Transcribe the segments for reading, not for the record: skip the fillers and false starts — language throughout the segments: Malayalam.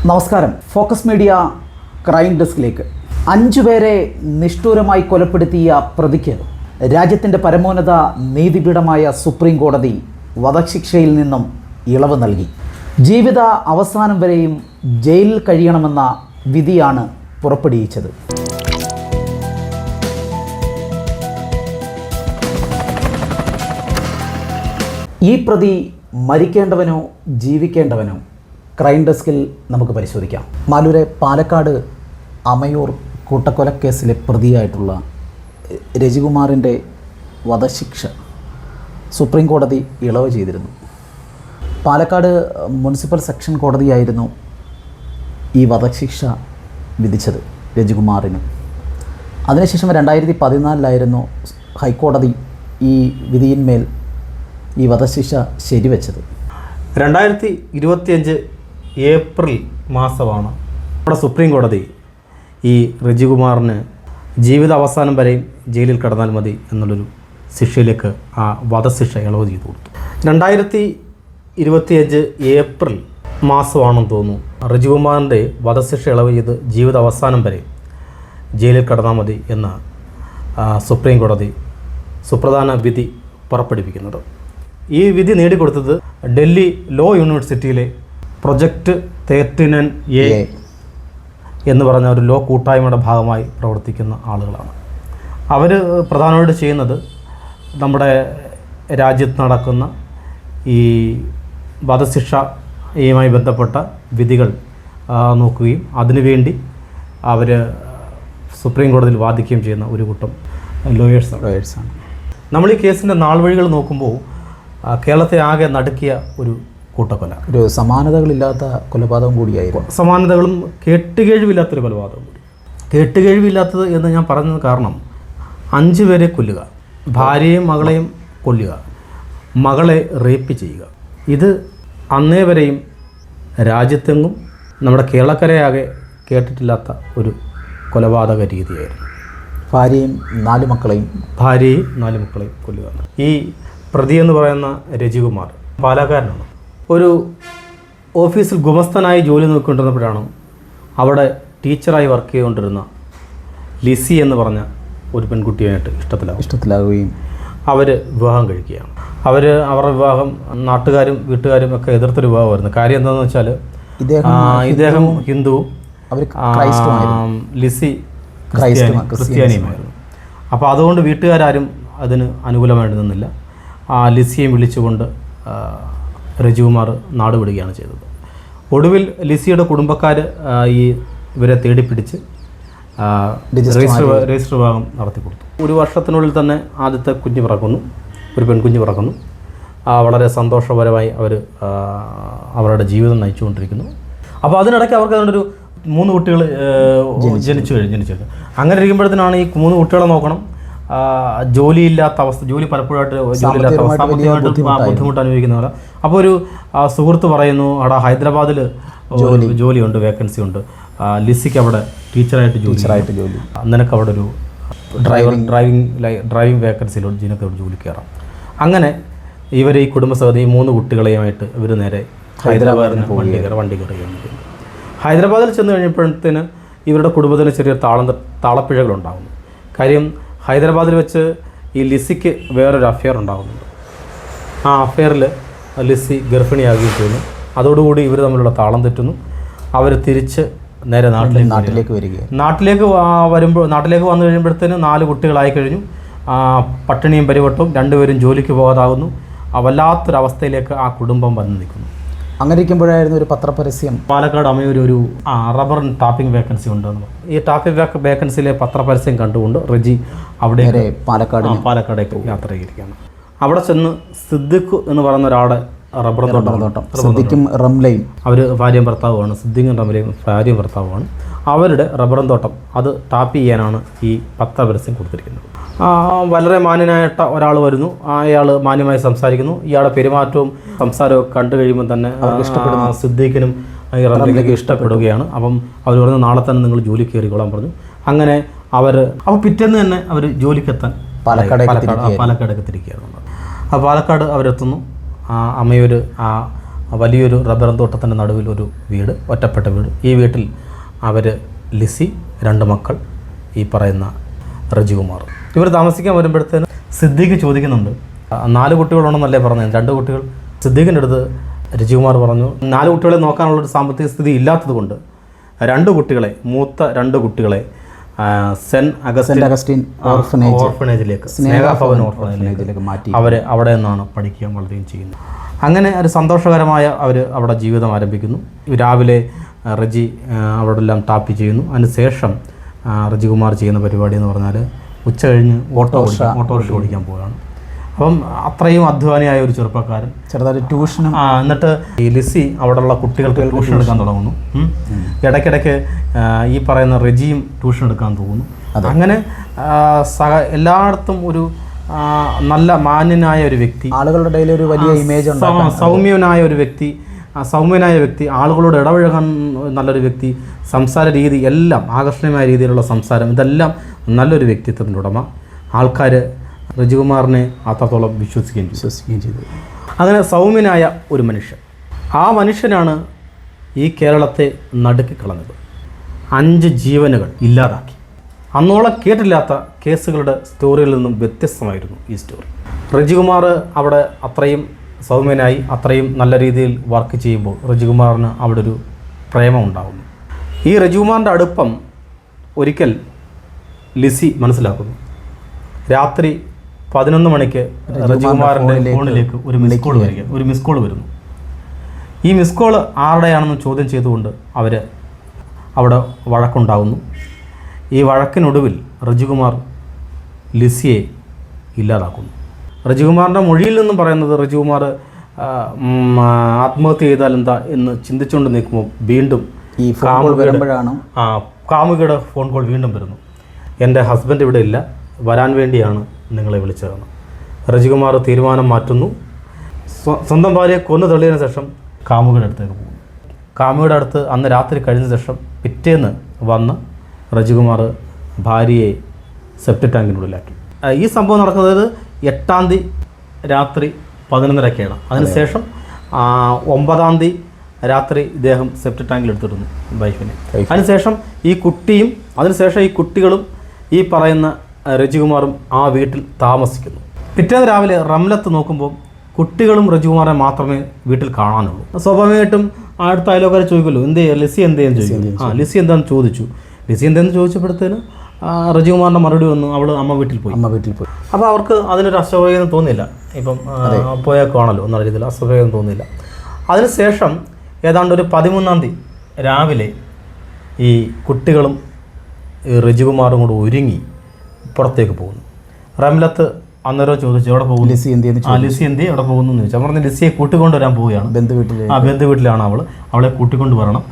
നമസ്കാരം. Focus media crime ഡെസ്കിലേക്ക്. 5 പേരെ നിഷ്ഠൂരമായി കൊലപ്പെടുത്തിയ പ്രതിക്ക് രാജ്യത്തിൻ്റെ പരമോന്നത നീതിപീഠമായ സുപ്രീം കോടതി വധശിക്ഷയിൽ നിന്നും ഇളവ് നൽകി. ജീവിത അവസാനം വരെയും ജയിലിൽ കഴിയണമെന്ന വിധിയാണ് പുറപ്പെടുവിച്ചത്. ഈ പ്രതി മരിക്കേണ്ടവനോ ജീവിക്കേണ്ടവനോ? ക്രൈം ഡെസ്കിൽ നമുക്ക് പരിശോധിക്കാം. മാലൂരെ പാലക്കാട് അമയൂർ കൂട്ടക്കൊലക്കേസിലെ പ്രതിയായിട്ടുള്ള രജികുമാറിൻ്റെ വധശിക്ഷ സുപ്രീം കോടതി ഇളവ് ചെയ്തിരുന്നു. പാലക്കാട് മുനിസിപ്പൽ സെക്ഷൻ കോടതിയായിരുന്നു ഈ വധശിക്ഷ വിധിച്ചത് രജികുമാറിന്. അതിനുശേഷം 2014 ഹൈക്കോടതി ഈ വിധിയിന്മേൽ ഈ വധശിക്ഷ ശരിവെച്ചത്. 2025 ഏപ്രിൽ മാസമാണ് നമ്മുടെ സുപ്രീം കോടതി ഈ രജികുമാറിന് ജീവിത അവസാനം വരെയും ജയിലിൽ കിടന്നാൽ മതി എന്നുള്ളൊരു ശിക്ഷയിലേക്ക് ആ വധശിക്ഷ ഇളവ് ചെയ്തു കൊടുത്തു. 2025 ഏപ്രിൽ മാസമാണെന്ന് തോന്നുന്നു രജികുമാറിൻ്റെ വധശിക്ഷ ഇളവ് ചെയ്ത് ജീവിത അവസാനം വരെ ജയിലിൽ കിടന്നാൽ മതി എന്ന സുപ്രീം കോടതി സുപ്രധാന വിധി പുറപ്പെടുവിക്കുന്നത്. ഈ വിധി നേടിക്കൊടുത്തത് ഡൽഹി ലോ യൂണിവേഴ്സിറ്റിയിലെ പ്രൊജക്റ്റ് 39A എന്ന് പറഞ്ഞ ഒരു ലോ കൂട്ടായ്മയുടെ ഭാഗമായി പ്രവർത്തിക്കുന്ന ആളുകളാണ്. അവർ പ്രധാനമായിട്ട് ചെയ്യുന്നത് നമ്മുടെ രാജ്യത്ത് നടക്കുന്ന ഈ വധശിക്ഷയുമായി ബന്ധപ്പെട്ട വിധികൾ നോക്കുകയും അതിനുവേണ്ടി അവർ സുപ്രീം കോടതിയിൽ വാദിക്കുകയും ചെയ്യുന്ന ഒരു കൂട്ടം ലോയേഴ്സാണ്. നമ്മൾ ഈ കേസിൻ്റെ നാൾവഴികൾ നോക്കുമ്പോൾ കേരളത്തെ ആകെ നടുക്കിയ ഒരു കൂട്ടക്കൊല, ഒരു സമാനതകളില്ലാത്ത കൊലപാതകം കൂടിയായിരുന്നു. സമാനതകളും കേട്ടുകേഴ്വില്ലാത്തൊരു കൊലപാതകം കൂടി. കേട്ടുകേഴ്വില്ലാത്തത് എന്ന് ഞാൻ പറഞ്ഞത് കാരണം 5 പേരെ കൊല്ലുക, ഭാര്യയും മകളെയും കൊല്ലുക, മകളെ റേപ്പ് ചെയ്യുക, ഇത് അന്നേ വരെയും രാജ്യത്തെങ്ങും നമ്മുടെ കേരളക്കരയാകെ കേട്ടിട്ടില്ലാത്ത ഒരു കൊലപാതക രീതിയായിരുന്നു. ഭാര്യയും 4 മക്കളെയും കൊല്ലുക. ഈ പ്രതി എന്ന് പറയുന്ന രജികുമാർ പാലക്കാരനാണ്. ഒരു ഓഫീസിൽ ഗുമസ്തനായി ജോലി നോക്കിക്കൊണ്ടിരുന്നപ്പോഴാണ് അവിടെ ടീച്ചറായി വർക്ക് ചെയ്തുകൊണ്ടിരുന്ന ലിസി എന്ന് പറഞ്ഞ ഒരു പെൺകുട്ടിയായിട്ട് ഇഷ്ടത്തിലാവുകയും അവർ വിവാഹം കഴിക്കുകയാണ്. അവരുടെ വിവാഹം നാട്ടുകാരും വീട്ടുകാരും ഒക്കെ എതിർത്തൊരു വിവാഹമായിരുന്നു. കാര്യം എന്താണെന്ന് വെച്ചാൽ ഇദ്ദേഹം ഹിന്ദുവും ലിസി ക്രിസ്ത്യാനിയുമായിരുന്നു. അപ്പോൾ അതുകൊണ്ട് വീട്ടുകാരും അതിന് അനുകൂലമായിട്ട് നിന്നില്ല. ലിസിയെ വിളിച്ചുകൊണ്ട് രജികുമാർ നാട് വിടുകയാണ് ചെയ്തത്. ഒടുവിൽ ലിസിയുടെ കുടുംബക്കാർ ഇവരെ തേടിപ്പിടിച്ച് രജിസ്റ്റർ വിവാഹം നടത്തി കൊടുത്തു. 1 വർഷത്തിനുള്ളിൽ തന്നെ ആദ്യത്തെ കുഞ്ഞ് പിറക്കുന്നു, ഒരു പെൺകുഞ്ഞ് പിറക്കുന്നു. വളരെ സന്തോഷപരമായി അവർ അവരുടെ ജീവിതം നയിച്ചുകൊണ്ടിരിക്കുന്നു. അപ്പോൾ അതിനിടയ്ക്ക് അവർക്ക് അതുകൊണ്ടൊരു 3 കുട്ടികൾ ജനിച്ചു. അങ്ങനെ ഇരിക്കുമ്പോഴത്തേനാണ് ഈ 3 കുട്ടികളെ നോക്കണം, ജോലിയില്ലാത്ത അവസ്ഥ, ജോലി പലപ്പോഴായിട്ട് ജോലിയില്ലാത്ത അവസ്ഥ, സാമ്പത്തികമായിട്ട് ബുദ്ധിമുട്ട് അനുഭവിക്കുന്നവരാ. അപ്പോൾ ഒരു സുഹൃത്ത് പറയുന്നു, അവിടെ ഹൈദരാബാദിൽ ജോലിയുണ്ട്, വേക്കൻസി ഉണ്ട്, ലിസിക്ക് അവിടെ ടീച്ചറായിട്ട് ജോലി, നിനക്ക് അവിടെ ഒരു ഡ്രൈവിംഗ് വേക്കൻസിയിലോട്ട് നിനക്ക് അവിടെ ജോലി കയറാം. അങ്ങനെ ഇവർ ഈ കുടുംബസമിതി 3 കുട്ടികളെയുമായിട്ട് ഇവർ നേരെ ഹൈദരാബാദിന് വണ്ടി കയറുകയാണ്. ഹൈദരാബാദിൽ ചെന്ന് കഴിഞ്ഞപ്പോഴത്തേന് ഇവരുടെ കുടുംബത്തിന് ചെറിയ താളപ്പിഴകളുണ്ടാകുന്നു. കാര്യം ഹൈദരാബാദിൽ വെച്ച് ഈ ലിസിക്ക് വേറൊരു അഫെയർ ഉണ്ടാകുന്നുണ്ട്. ആ അഫെയറിൽ ലിസി ഗർഭിണിയാകുകയും ചെയ്യുന്നു. അതോടുകൂടി ഇവർ തമ്മിലുള്ള താളം തെറ്റുന്നു. അവർ തിരിച്ച് നേരെ നാട്ടിലേക്ക് വരികയാണ്. നാട്ടിലേക്ക് വന്നു കഴിയുമ്പോഴത്തേന് 4 കുട്ടികളായി കഴിഞ്ഞു. പട്ടിണിയും പരിവട്ടവും, 2 പേരും ജോലിക്ക് പോകാതാകുന്നു. വല്ലാത്തൊരവസ്ഥയിലേക്ക് ആ കുടുംബം വന്ന് നിൽക്കുന്നു. അങ്ങനെ ഇരിക്കുമ്പോഴായിരുന്നു ഒരു പത്രപരസ്യം പാലക്കാട് അമയൂർ ഒരു റബ്ബർ ടാപ്പിംഗ് വേക്കൻസി ഉണ്ടെന്ന്. ഈ ടാപ്പിംഗ് വേക്കൻസിയിലെ പത്രപരസ്യം കണ്ടുകൊണ്ട് റജി അവിടെ പാലക്കാടേക്ക് യാത്ര ചെയ്തിരിക്കുകയാണ്. അവിടെ ചെന്ന് സിദ്ദിഖ് എന്ന് പറയുന്ന ഒരാളെ റബ്ബർ തോട്ടം, സിദ്ദിഖും റംലയും അവർ ഭാര്യയും ഭർത്താവുമാണ്. സിദ്ദിഖും റംലയും ഭാര്യയും ഭർത്താവുമാണ്. അവരുടെ റബ്ബറും തോട്ടം അത് ടാപ്പ് ചെയ്യാനാണ് ഈ പത്രപരസ്യം കൊടുത്തിരിക്കുന്നത്. വളരെ മാന്യനായിട്ട ഒരാൾ വരുന്നു. അയാൾ മാന്യമായി സംസാരിക്കുന്നു. ഇയാളുടെ പെരുമാറ്റവും സംസാരവും കണ്ടു കഴിയുമ്പോൾ തന്നെ സിദ്ദീഖിനും ഈ റംലയ്ക്ക് ഇഷ്ടപ്പെടുകയാണ്. അപ്പം അവർ പറഞ്ഞു, നാളെ തന്നെ നിങ്ങൾ ജോലി കയറിക്കോളാൻ പറഞ്ഞു. അങ്ങനെ അപ്പോൾ പിറ്റേന്ന് തന്നെ അവർ ജോലിക്കെത്താൻ പാലക്കാടേക്ക് തിരിക്കുകയാണ്. അപ്പോൾ പാലക്കാട് അവരെത്തുന്നു. അമയൂർ വലിയൊരു റബ്ബർ തോട്ടത്തിൻ്റെ നടുവിൽ ഒരു വീട്, ഒറ്റപ്പെട്ട വീട്. ഈ വീട്ടിൽ അവർ ലിസി, 2 മക്കൾ, ഈ പറയുന്ന റജികുമാർ. ഇവർ താമസിക്കാൻ വരുമ്പോഴത്തേന് സിദ്ദീഖ് ചോദിക്കുന്നുണ്ട്, 4 കുട്ടികളുണ്ടെന്നല്ലേ പറഞ്ഞത്, 2 കുട്ടികൾ. സിദ്ദീഖിൻ്റെ അടുത്ത് റജികുമാർ പറഞ്ഞു, 4 കുട്ടികളെ നോക്കാനുള്ളൊരു സാമ്പത്തിക സ്ഥിതി ഇല്ലാത്തത് കൊണ്ട് 2 കുട്ടികളെ, മൂത്ത 2 കുട്ടികളെ സെൻറ്റ് അഗസ്റ്റിൻ ഓർഫനേജിലേക്ക്, സ്നേഹഭവൻ ഓർഫനേജിലേക്ക് മാറ്റി അവരെ അവിടെ നിന്നാണ് പഠിക്കുകയും വളരുകയും ചെയ്യുന്നത്. അങ്ങനെ ഒരു സന്തോഷകരമായ അവർ അവിടെ ജീവിതം ആരംഭിക്കുന്നു. രാവിലെ റജി അവിടെ എല്ലാം ടാപ്പി ചെയ്യുന്നു. അതിനുശേഷം റജികുമാർ ചെയ്യുന്ന പരിപാടി എന്ന് പറഞ്ഞാൽ ഉച്ച കഴിഞ്ഞ് ഓട്ടോറിക്ഷ ഓടിക്കാൻ പോവുകയാണ്. അപ്പം അത്രയും അധ്വാനിയായ ഒരു ചെറുപ്പക്കാരൻ, ചെറുതായിട്ട് ട്യൂഷനും. എന്നിട്ട് ഈ ലിസി അവിടെയുള്ള കുട്ടികൾക്ക് ട്യൂഷൻ എടുക്കാൻ തുടങ്ങുന്നു. ഇടയ്ക്കിടയ്ക്ക് ഈ പറയുന്ന റജിയും ട്യൂഷൻ എടുക്കാൻ തോന്നുന്നു. അങ്ങനെ എല്ലായിടത്തും ഒരു നല്ല മാന്യനായ ഒരു വ്യക്തി, ആളുകളുടെ ഇടയിൽ ഒരു വലിയ ഇമേജ്, സൗമ്യനായ വ്യക്തി, ആളുകളോട് ഇടപഴകാൻ നല്ലൊരു വ്യക്തി, സംസാര രീതി എല്ലാം ആകർഷണീയമായ രീതിയിലുള്ള സംസാരം, ഇതെല്ലാം നല്ലൊരു വ്യക്തിത്വത്തിൻ്റെ ഉടമ. ആൾക്കാർ റജികുമാറിനെ അത്രത്തോളം വിശ്വസിക്കുകയും ചെയ്തു. അങ്ങനെ സൗമ്യനായ ഒരു മനുഷ്യൻ, ആ മനുഷ്യനാണ് ഈ കേരളത്തെ നടുക്കിക്കളഞ്ഞത്. 5 ജീവനുകൾ ഇല്ലാതാക്കി. അന്നോളം കേട്ടില്ലാത്ത കേസുകളുടെ സ്റ്റോറിയിൽ നിന്നും വ്യത്യസ്തമായിരുന്നു ഈ സ്റ്റോറി. റജികുമാർ അവിടെ അത്രയും സൗമ്യനായി അത്രയും നല്ല രീതിയിൽ വർക്ക് ചെയ്യുമ്പോൾ റജികുമാറിന് അവിടെ ഒരു പ്രേമം ഉണ്ടാകുന്നു. ഈ റജികുമാറിൻ്റെ അടുപ്പം ഒരിക്കൽ ലിസി മനസ്സിലാക്കുന്നു. രാത്രി 11 മണിക്ക് റജികുമാറിൻ്റെ ഫോണിലേക്ക് ഒരു മിസ് കോൾ വരുന്നു. ഈ മിസ് കോൾ ആരുടെയാണെന്ന് ചോദ്യം ചെയ്തുകൊണ്ട് അവർ അവിടെ വഴക്കുണ്ടാകുന്നു. ഈ വഴക്കിനൊടുവിൽ റജികുമാർ ലിസിയെ ഇല്ലാതാക്കുന്നു. റജികുമാറിൻ്റെ മൊഴിയിൽ നിന്നും പറയുന്നത് റജികുമാർ ആത്മഹത്യ ചെയ്താൽ എന്താ എന്ന് ചിന്തിച്ചുകൊണ്ട് നിൽക്കുമ്പോൾ വീണ്ടും ഈ കാമുകിയുടെ ഫോൺ കോൾ വീണ്ടും വരുന്നു. എൻ്റെ ഹസ്ബൻഡ് ഇവിടെ ഇല്ല, വരാൻ വേണ്ടിയാണ് നിങ്ങളെ വിളിച്ചതെന്ന്. റജികുമാർ തീരുമാനം മാറ്റുന്നു. സ്വന്തം ഭാര്യയെ കൊന്നു തള്ളിയതിനു ശേഷം കാമുകിയുടെ അടുത്തേക്ക് പോകുന്നു. കാമുകിയുടെ അടുത്ത് അന്ന് രാത്രി കഴിഞ്ഞ ശേഷം പിറ്റേന്ന് വന്ന് റജികുമാർ ഭാര്യയെ സെപ്റ്റി ടാങ്കിനുള്ളിലാക്കി. ഈ സംഭവം നടക്കുന്നത് 8-ാം തീയതി രാത്രി 11:30-ക്കാണ്. അതിനുശേഷം 9-ാം തീയതി രാത്രി ഇദ്ദേഹം സെപ്റ്റി ടാങ്കിൽ എടുത്തിടുന്നു വൈഫിനെ. അതിനുശേഷം ഈ കുട്ടികളും ഈ പറയുന്ന റജികുമാറും ആ വീട്ടിൽ താമസിക്കുന്നു. പിറ്റേന്ന് രാവിലെ റംലത്ത് നോക്കുമ്പോൾ കുട്ടികളും റജികുമാറെ മാത്രമേ വീട്ടിൽ കാണാനുള്ളൂ. സ്വാഭാവികമായിട്ടും അടുത്ത അയലോക്കാരെ ചോദിക്കുമല്ലോ, ലിസി എന്തേന്ന് ചോദിക്കും. ലിസി എന്താണെന്ന് ചോദിച്ചു. ലിസി എന്തെന്ന് ചോദിച്ചപ്പോഴത്തേന് റജികുമാറിൻ്റെ മറുപടി വന്നു, അവൾ അമ്മ വീട്ടിൽ പോയി. അപ്പോൾ അവർക്ക് അതിനൊരു അസ്വാഭാവികം തോന്നിയില്ല. ഇപ്പം പോയേക്കാണല്ലോ എന്നുള്ള രീതിയിൽ അസ്വാഭാവികം തോന്നിയില്ല. അതിനുശേഷം ഏതാണ്ട് ഒരു 13-ാം തീയതി രാവിലെ ഈ കുട്ടികളും റജികുമാറും കൂടെ ഒരുങ്ങി പുറത്തേക്ക് പോകുന്നു. റംലത്ത് അന്നേരം ചോദിച്ചു, എവിടെ പോകുന്നു? ലിസി എന്തി എവിടെ പോകുന്നു എന്ന് ചോദിച്ചു. പറഞ്ഞ് ലിസിയെ കൂട്ടിക്കൊണ്ടുവരാൻ പോവുകയാണ്. ബന്ധു വീട്ടിലാണ് അവളെ കൂട്ടിക്കൊണ്ട് വരണം,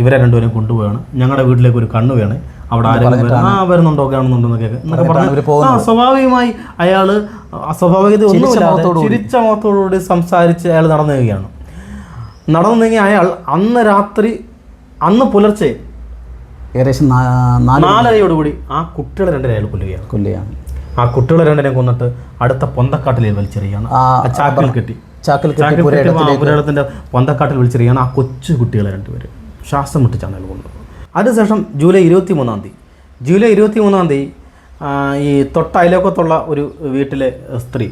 ഇവരെ 2പേരും കൊണ്ടുപോവുകയാണ്. ഞങ്ങളുടെ വീട്ടിലേക്ക് ഒരു കണ്ണ് വേണേ, അവിടെ ആരെങ്കിലും വരുന്നുണ്ടോ എന്നൊക്കെ പറഞ്ഞു. സ്വാഭാവികമായി അയാൾ അസ്വാഭാവികത ഒന്നുമില്ലാതെ ചിരിച്ച മുഖത്തോടുകൂടി സംസാരിച്ച് അയാൾ നടന്നു നീങ്ങി അയാൾ അന്ന് പുലർച്ചെ ഏകദേശം 4:30യോടുകൂടി ആ കുട്ടികളെ 2 അയാൾ കൊല്ലുകയാണ്. ആ കുട്ടികളെ 2 കൊന്നിട്ട് അടുത്ത പൊന്തക്കാട്ടിൽ വലിച്ചെറിയാണ്. ചാക്കിൽ കെട്ടി പുരയിടത്തിൻ്റെ പൊന്തക്കാട്ടിൽ വലിച്ചെറിയാണ് ആ കൊച്ചു കുട്ടികളെ 2 പേര് ശ്വാസം മുട്ടിച്ചാണ് അയാൾ കൊണ്ടത്. അതിനുശേഷം ജൂലൈ 23-ാം തീയതി ഈ തൊട്ട അയലോക്കത്തുള്ള ഒരു വീട്ടിലെ സ്ത്രീ,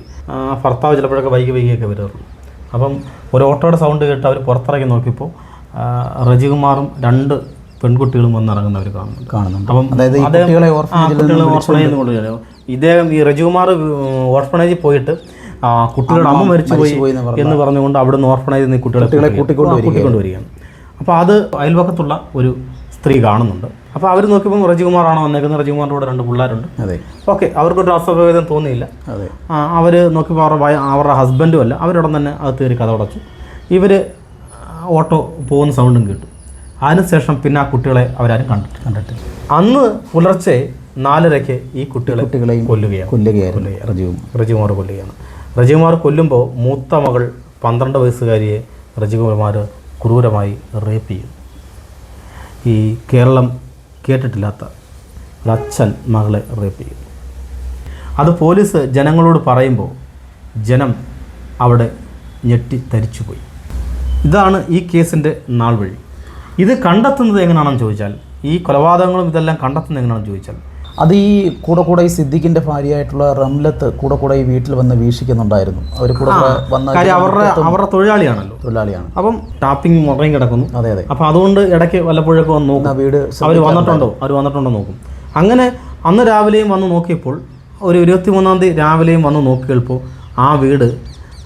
ഭർത്താവ് ചിലപ്പോഴൊക്കെ വൈകിയൊക്കെ വരാറുള്ളൂ. അപ്പം ഒരു ഓട്ടോയുടെ സൗണ്ട് കേട്ട് അവർ പുറത്തിറങ്ങി നോക്കിയപ്പോൾ റജികുമാറും 2 പെൺകുട്ടികളും വന്നിറങ്ങുന്നവർ കാണുന്നുണ്ട്. അപ്പം ഇദ്ദേഹം ഈ റജികുമാർ ഓർഫണേജിൽ പോയിട്ട് കുട്ടികളുടെ അമ്മ മരിച്ചുപോയി എന്ന് പറഞ്ഞുകൊണ്ട് അവിടെ നിന്ന് ഓർഫണേജിൽ നിന്ന് കുട്ടികളെ കൂട്ടിക്കൊണ്ടുവരികയാണ്. അപ്പോൾ അത് അയൽവക്കത്തുള്ള ഒരു സ്ത്രീ കാണുന്നുണ്ട്. അപ്പോൾ അവർ നോക്കിയപ്പോൾ റജികുമാറാണോ വന്നേക്കുന്നത്. റജികുമാറിൻ്റെ കൂടെ 2 പിള്ളേരുണ്ട്. ഓക്കെ, അവർക്കൊരു അസ്വാഭാവികം തോന്നിയില്ല. അവർ നോക്കിയപ്പോൾ അവരുടെ ഹസ്ബൻഡും അല്ല, അവരോടെ തന്നെ അകത്ത് കയറി കഥ അടച്ചു. ഇവർ ഓട്ടോ പോകുന്ന സൗണ്ടും കേട്ടു. അതിനുശേഷം പിന്നെ ആ കുട്ടികളെ അവരാരും കണ്ടിട്ടില്ല. അന്ന് പുലർച്ചെ 4:30-ക്ക് ഈ കുട്ടികളെയും കൊല്ലുകയാണ്. റജികുമാർ കൊല്ലുമ്പോൾ മൂത്ത മകൾ 12 വയസ്സുകാരിയെ റജികുമാർ ക്രൂരമായി റേപ്പ് ചെയ്യും. ഈ കേരളം കേട്ടിട്ടില്ലാത്ത ഒരച്ഛൻ മകളെ റേപ്പ് ചെയ്യും. അത് പോലീസ് ജനങ്ങളോട് പറയുമ്പോൾ ജനം അവിടെ ഞെട്ടി തരിച്ചുപോയി. ഇതാണ് ഈ കേസിൻ്റെ നാൾ വഴി. ഇത് കണ്ടെത്തുന്നത് എങ്ങനെയാണെന്ന് ചോദിച്ചാൽ, ഈ കൊലപാതകങ്ങളും ഇതെല്ലാം കണ്ടെത്തുന്നത് എങ്ങനെയാണെന്ന് ചോദിച്ചാൽ, അത് ഈ കൂടെ ഈ സിദ്ദിഖിൻ്റെ ഭാര്യയായിട്ടുള്ള റംലത്ത് കൂടെ ഈ വീട്ടിൽ വന്ന് വീക്ഷിക്കുന്നുണ്ടായിരുന്നു. അവർ കൂടെ വന്ന കാര്യം അവരുടെ തൊഴിലാളിയാണ്. അപ്പം ടാപ്പിംഗ് മുറയും കിടക്കുന്നു. അതെ. അപ്പം അതുകൊണ്ട് ഇടയ്ക്ക് വല്ലപ്പോഴൊക്കെ വന്ന് നോക്കും, വീട് അവർ വന്നിട്ടുണ്ടോ നോക്കും. അങ്ങനെ അന്ന് രാവിലെയും വന്ന് നോക്കിയപ്പോൾ, ഒരു 23-ാം തീയതി രാവിലെയും വന്ന് നോക്കിയപ്പോൾ ആ വീട്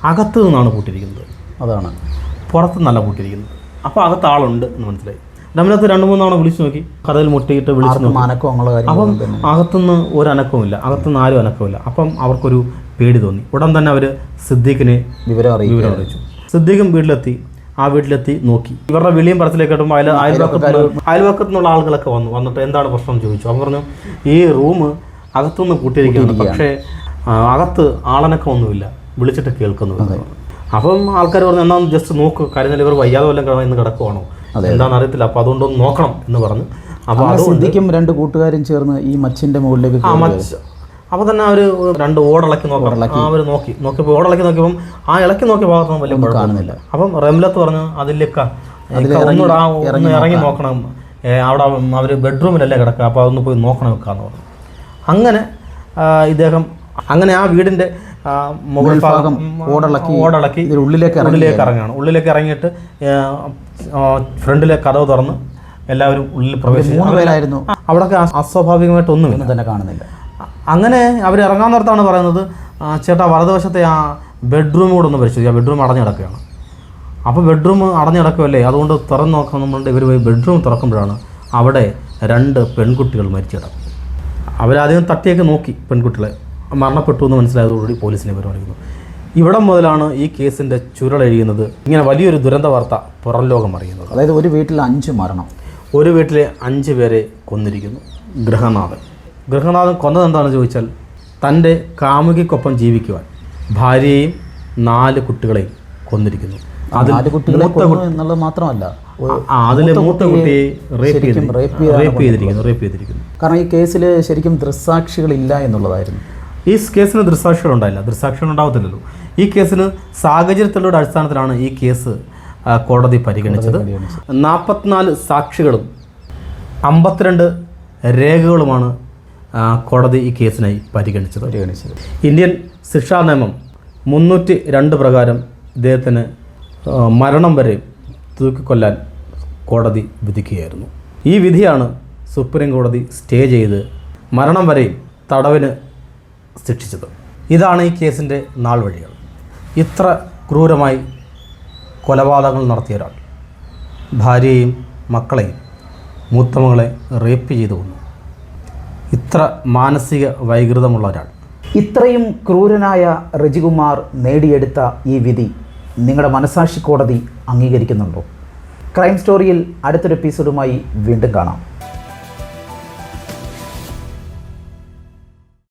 അകത്ത് നിന്നാണ് പൂട്ടിയിരിക്കുന്നത്. അതാണ്, പുറത്ത് നിന്നല്ല പൂട്ടിയിരിക്കുന്നത്. അപ്പോൾ അകത്ത് ആളുണ്ട് എന്ന് മനസ്സിലായി. നമ്മളത് 2-3 തവണ വിളിച്ചു നോക്കി, കഥയിൽ മുട്ടിയിട്ട് വിളിച്ചു നോക്കി. അപ്പം അകത്തുനിന്ന് ഒരു അനക്കവുമില്ല, അകത്തുനിന്ന് ആരും അനക്കമില്ല. അപ്പം അവർക്കൊരു പേടി തോന്നി. ഉടൻ തന്നെ അവർ സിദ്ദീഖിനെ വിവരം അറിയിച്ചു. സിദ്ദീഖും വീട്ടിലെത്തി നോക്കി. ഇവരുടെ വിളിയും പറച്ചിലേക്ക് കേട്ടുമ്പോൾ അയൽവക്കത്തു നിന്നുള്ള ആളുകളൊക്കെ വന്നിട്ട് എന്താണ് പ്രശ്നം ചോദിച്ചു. അവർ പറഞ്ഞു, ഈ റൂം അകത്തുനിന്ന് പൂട്ടിയിരിക്കുകയാണ്, പക്ഷേ അകത്ത് ആളനക്കമൊന്നുമില്ല, വിളിച്ചിട്ട് കേൾക്കുന്നുണ്ട്. അപ്പം ആൾക്കാർ പറഞ്ഞു, എന്നാൽ ജസ്റ്റ് നോക്ക്, കാര്യം ഇവർ വയ്യാതെ വല്ലതും ഇന്ന് കിടക്കുവാണോ, എന്താണെന്ന് അറിയത്തില്ല, അപ്പോൾ അതുകൊണ്ടൊന്ന് നോക്കണം എന്ന് പറഞ്ഞു. അപ്പോൾ സിദ്ദിഖും 2 കൂട്ടുകാരും ചേർന്ന് ഈ മച്ചിൻ്റെ മുകളിലേക്ക് അപ്പോൾ തന്നെ അവർ 2 ഓടിളക്കി നോക്കണം. അവർ നോക്കിയപ്പോൾ ഓടിളക്കി നോക്കിയപ്പം ആ ഇളക്കി നോക്കിയ ഭാഗത്തൊന്നും വലിയ കാണുന്നില്ല. അപ്പം റംലത്ത് പറഞ്ഞു, അതിലേക്ക് ഒന്ന് ഇറങ്ങി നോക്കണം, അവിടെ അവർ ബെഡ്റൂമിലല്ലേ കിടക്കുക, അപ്പോൾ അതൊന്ന് പോയി നോക്കണം വെക്കാന്ന് പറഞ്ഞു. അങ്ങനെ ആ വീടിൻ്റെ മുകൾ ഭാഗം ഓടിളക്കി ഉള്ളിലേക്ക് ഇറങ്ങിയിട്ട് ഫ്രണ്ടിലെ കതവ് തുറന്ന് എല്ലാവരും ഉള്ളിൽ പ്രവേശിച്ചു. അവിടെയൊക്കെ അസ്വാഭാവികമായിട്ടൊന്നും തന്നെ കാണുന്നില്ല. അങ്ങനെ അവർ ഇറങ്ങാൻ നേരത്താണ് പറയുന്നത്, ചേട്ടാ വലതുവശത്തെ ആ ബെഡ്റൂം കൂടെ ഒന്ന് പരിശോധിക്കുക, ബെഡ്റൂം അടഞ്ഞു കിടക്കുകയാണ്. അപ്പോൾ ബെഡ്റൂം അടഞ്ഞു കിടക്കുമല്ലേ, അതുകൊണ്ട് തുറന്ന് നോക്കാൻ നമ്മളുടെ ഇവർ പോയി ബെഡ്റൂം തുറക്കുമ്പോഴാണ് അവിടെ 2 പെൺകുട്ടികൾ മരിച്ചു കിടക്കും. അവരാദ്യം തട്ടിയൊക്കെ നോക്കി, പെൺകുട്ടികളെ മരണപ്പെട്ടു എന്ന് മനസ്സിലായതോടുകൂടി പോലീസിനെ പരിപാടിക്കുന്നു. ഇവിടം മുതലാണ് ഈ കേസിൻ്റെ ചുരുളഴിയുന്നത്. ഇങ്ങനെ വലിയൊരു ദുരന്ത വാർത്ത പുറം ലോകം അറിയുന്നത്. അതായത് ഒരു വീട്ടിൽ 5 മരണം, ഒരു വീട്ടിലെ 5 പേരെ കൊന്നിരിക്കുന്നു. ഗൃഹനാഥൻ കൊന്നത് എന്താണെന്ന് ചോദിച്ചാൽ, തൻ്റെ കാമുകിക്കൊപ്പം ജീവിക്കുവാൻ ഭാര്യയെയും 4 കുട്ടികളെയും കൊന്നിരിക്കുന്നു. അതിൽ മാത്രമല്ല, അതിലെ മൂത്ത കുട്ടിയെ റേപ്പ് ചെയ്തിരിക്കുന്നു. കാരണം ഈ കേസിൽ ശരിക്കും ദൃക്സാക്ഷികളില്ല എന്നുള്ളതായിരുന്നു. ഈ കേസിന് ദൃക്സാക്ഷികളുണ്ടായില്ല, ദൃക്സാക്ഷികൾ ഉണ്ടാവത്തില്ലല്ലോ. ഈ കേസിന് സാഹചര്യത്തിലുള്ള അടിസ്ഥാനത്തിലാണ് ഈ കേസ് കോടതി പരിഗണിച്ചത്. 44 സാക്ഷികളും 52 രേഖകളുമാണ് കോടതി ഈ കേസിനായി പരിഗണിച്ചത്. ഇന്ത്യൻ ശിക്ഷാ നിയമം 302 പ്രകാരം ഇദ്ദേഹത്തിന് മരണം വരെ തൂക്കിക്കൊല്ലാൻ കോടതി വിധിക്കുകയായിരുന്നു. ഈ വിധിയാണ് സുപ്രീം കോടതി സ്റ്റേ ചെയ്ത് മരണം വരെയും തടവിന് ശിക്ഷിച്ചത്. ഇതാണ് ഈ കേസിൻ്റെ നാൾ വഴികൾ. ഇത്ര ക്രൂരമായി കൊലപാതകങ്ങൾ നടത്തിയ ഒരാൾ, ഭാര്യയെയും മക്കളെയും മൂത്തമകളെ റേപ്പ് ചെയ്തു കൊന്നു. ഇത്ര മാനസിക വൈകൃതമുള്ള ഒരാൾ. ഇത്രയും ക്രൂരനായ റജികുമാർ നേടിയെടുത്ത ഈ വിധി നിങ്ങളുടെ മനസാക്ഷി കോടതി അംഗീകരിക്കുന്നുണ്ടോ? ക്രൈം സ്റ്റോറിയിൽ അടുത്തൊരു എപ്പിസോഡുമായി വീണ്ടും കാണാം.